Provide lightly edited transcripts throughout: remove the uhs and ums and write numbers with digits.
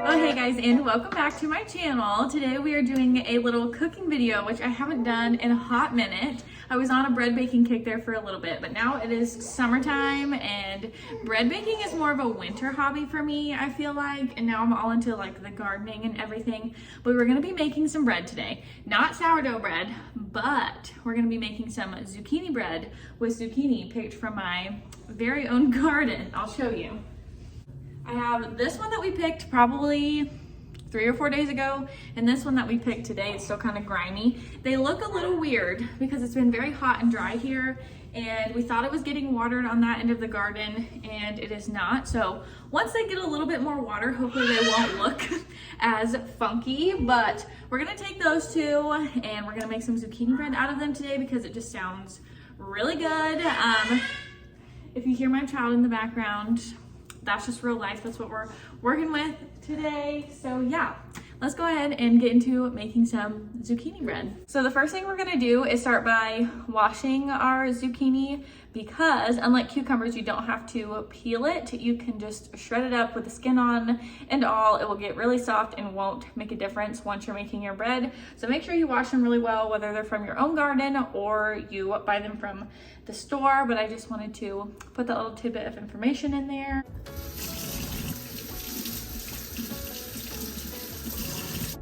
Oh hey guys, and welcome back to my channel. Today we are doing a little cooking video, which I haven't done in a hot minute. I was on a bread baking kick there for a little bit, but now it is summertime and bread baking is more of a winter hobby for me, I feel like. And now I'm all into like the gardening and everything. But we're gonna be making some bread today. Not sourdough bread, but we're gonna be making some zucchini bread with zucchini picked from my very own garden. I'll show you. I have this one that we picked probably 3 or 4 days ago, and this one that we picked today. It's still kind of grimy. They look a little weird because it's been very hot and dry here, and we thought it was getting watered on that end of the garden, and it is not. So once they get a little bit more water, hopefully they won't look as funky, but we're gonna take those two and we're gonna make some zucchini bread out of them today because it just sounds really good. If you hear my child in the background, that's just real life. That's what we're working with today. So yeah, let's go ahead and get into making some zucchini bread. So the first thing we're gonna do is start by washing our zucchini, because unlike cucumbers, you don't have to peel it. You can just shred it up with the skin on and all. It will get really soft and won't make a difference once you're making your bread. So make sure you wash them really well, whether they're from your own garden or you buy them from the store. But I just wanted to put that little tidbit of information in there.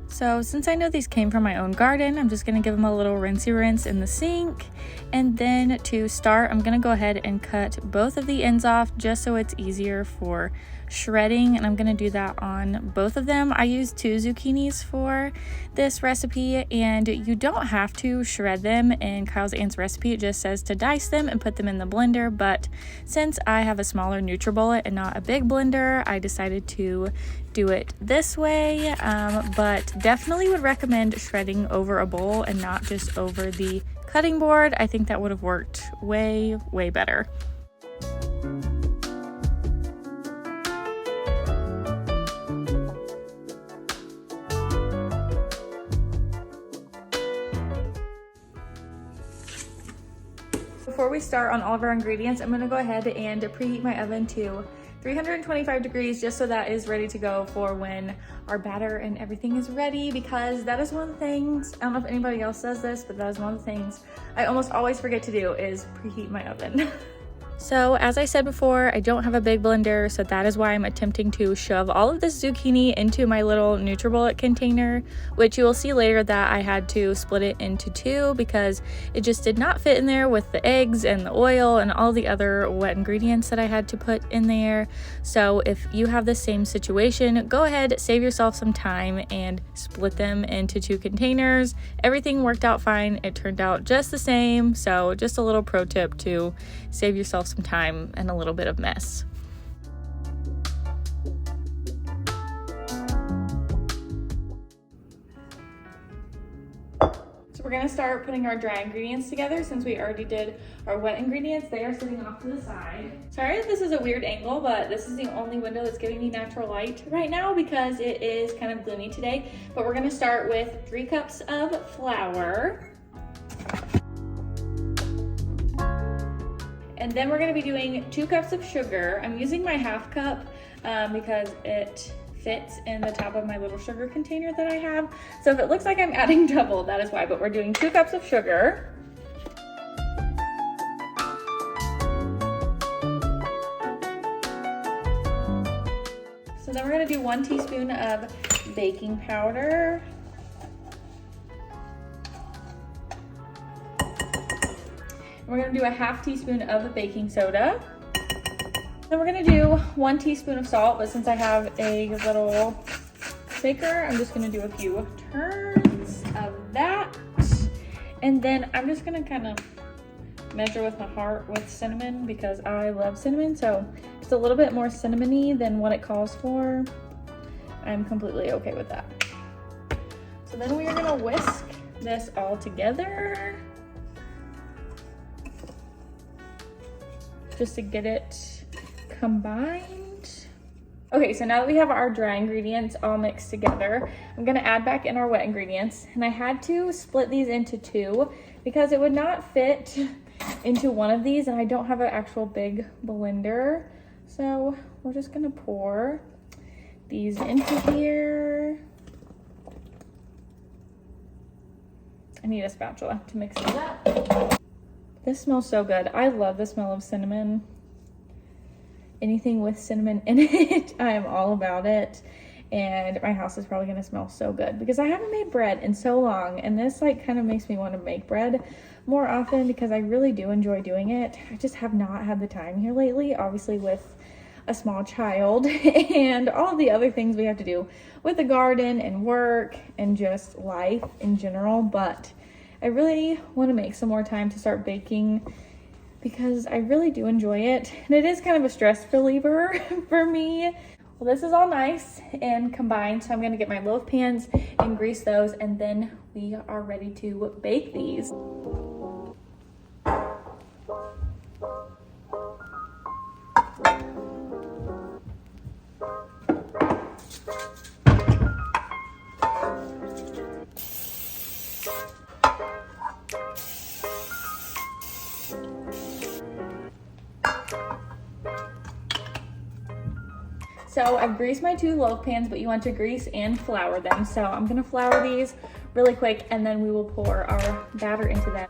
So since I know these came from my own garden, I'm just gonna give them a little rinsey rinse in the sink. And then to start, I'm gonna go ahead and cut both of the ends off just so it's easier for shredding. And I'm gonna do that on both of them. I used 2 zucchinis for this recipe, and you don't have to shred them. In Kyle's aunt's recipe, it just says to dice them and put them in the blender. But since I have a smaller NutriBullet and not a big blender, I decided to do it this way. But definitely would recommend shredding over a bowl and not just over the cutting board. I think that would have worked way better. Before we start on all of our ingredients, I'm gonna go ahead and preheat my oven to 325 degrees just so that is ready to go for when our batter and everything is ready, because that is one of the things, I don't know if anybody else does this, but that is one of the things I almost always forget to do is preheat my oven. So as I said before, I don't have a big blender, so that is why I'm attempting to shove all of this zucchini into my little NutriBullet container, which you will see later that I had to split it into 2 because it just did not fit in there with the eggs and the oil and all the other wet ingredients that I had to put in there. So if you have the same situation, go ahead, save yourself some time and split them into 2 containers. Everything worked out fine. It turned out just the same. So just a little pro tip to save yourself some time and a little bit of mess. So we're gonna start putting our dry ingredients together. Since we already did our wet ingredients, they are sitting off to the side. Sorry if this is a weird angle, but this is the only window that's giving me natural light right now because it is kind of gloomy today. But we're gonna start with 3 cups of flour. And then we're gonna be doing 2 cups of sugar. I'm using my half cup because it fits in the top of my little sugar container that I have. So if it looks like I'm adding double, that is why, but we're doing 2 cups of sugar. So then we're gonna do 1 teaspoon of baking powder. We're gonna do a half teaspoon of baking soda. Then we're gonna do 1 teaspoon of salt, but since I have a little shaker, I'm just gonna do a few turns of that. And then I'm just gonna kind of measure with my heart with cinnamon because I love cinnamon. So just a little bit more cinnamony than what it calls for. I'm completely okay with that. So then we are gonna whisk this all together, just to get it combined. Okay, so now that we have our dry ingredients all mixed together, I'm gonna add back in our wet ingredients. And I had to split these into 2 because it would not fit into one of these, and I don't have an actual big blender. So we're just gonna pour these into here. I need a spatula to mix these up. This smells so good. I love the smell of cinnamon. Anything with cinnamon in it, I am all about it. And my house is probably gonna smell so good because I haven't made bread in so long, and this like kind of makes me want to make bread more often because I really do enjoy doing it. I just have not had the time here lately, obviously with a small child and all the other things we have to do with the garden and work and just life in general. But I really want to make some more time to start baking because I really do enjoy it, and it is kind of a stress reliever for me. Well, this is all nice and combined, so I'm gonna get my loaf pans and grease those, and then we are ready to bake these. So I've greased my 2 loaf pans, but you want to grease and flour them. So I'm gonna flour these really quick, and then we will pour our batter into them.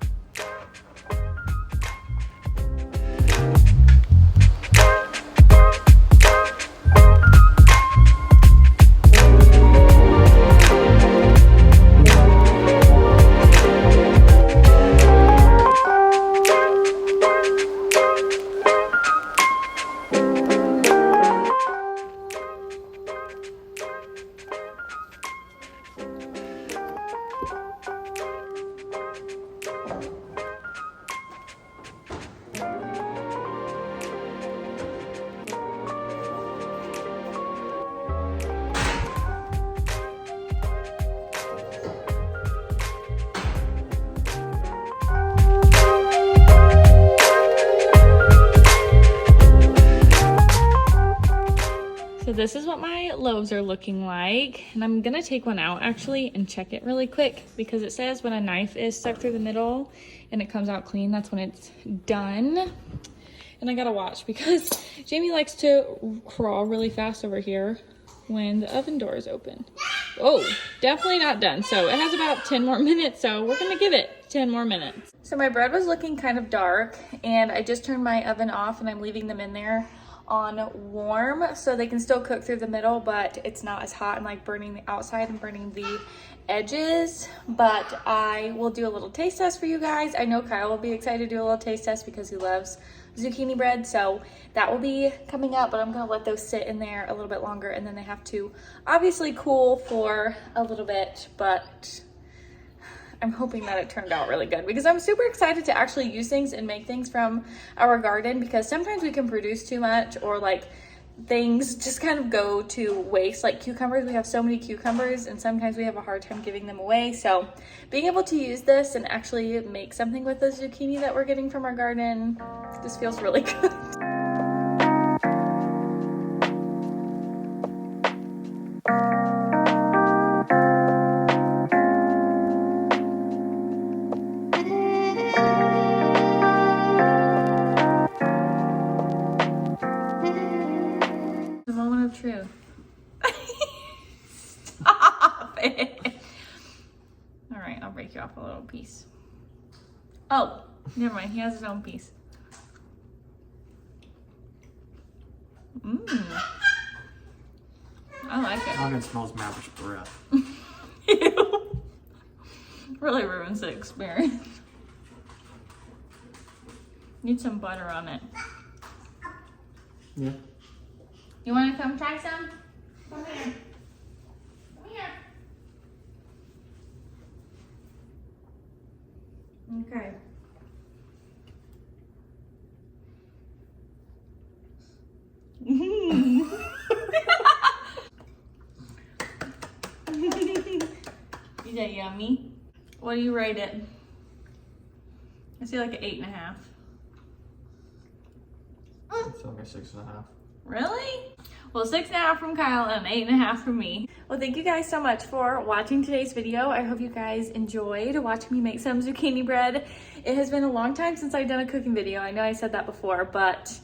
So this is what my loaves are looking like, and I'm gonna take one out actually and check it really quick because it says when a knife is stuck through the middle and it comes out clean, that's when it's done. And I gotta watch because Jamie likes to crawl really fast over here when the oven door is open. Oh, definitely not done. So it has about 10 more minutes, so we're gonna give it 10 more minutes. So my bread was looking kind of dark, and I just turned my oven off, and I'm leaving them in there on warm so they can still cook through the middle, but it's not as hot and like burning the outside and burning the edges. But I will do a little taste test for you guys. I know Kyle will be excited to do a little taste test because he loves zucchini bread, so that will be coming up. But I'm gonna let those sit in there a little bit longer, and then they have to obviously cool for a little bit. But I'm hoping that it turned out really good because I'm super excited to actually use things and make things from our garden, because sometimes we can produce too much, or like things just kind of go to waste. Like cucumbers, we have so many cucumbers and sometimes we have a hard time giving them away. So being able to use this and actually make something with the zucchini that we're getting from our garden just feels really good. Truth. Stop it. All right, I'll break you off a little piece. Oh, never mind. He has his own piece. I like it. It smells Maverick's breath. Ew. Really ruins the experience. Need some butter on it. Yeah. You want to come try some? Come here. Come here. Okay. Is that yummy? What do you rate it? I see like an 8.5. It's like a 6.5. Really? Well, 6.5 from Kyle and 8.5 from me. Well, thank you guys so much for watching today's video. I hope you guys enjoyed watching me make some zucchini bread. It has been a long time since I've done a cooking video. I know I said that before, but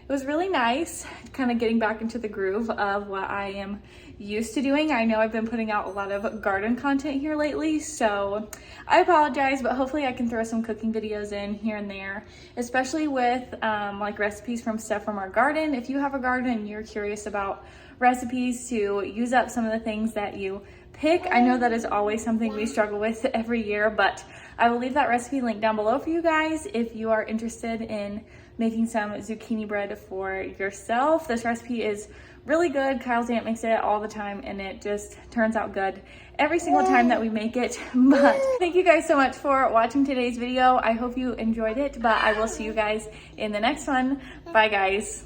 it was really nice kind of getting back into the groove of what I am used to doing. I know I've been putting out a lot of garden content here lately, so I apologize, but hopefully I can throw some cooking videos in here and there, especially with like recipes from stuff from our garden. If you have a garden and you're curious about recipes to use up some of the things that you pick, I know that is always something we struggle with every year, but I will leave that recipe link down below for you guys if you are interested in making some zucchini bread for yourself. This recipe is really good. Kyle's aunt makes it all the time and it just turns out good every single time that we make it. But thank you guys so much for watching today's video. I hope you enjoyed it, but I will see you guys in the next one. Bye guys.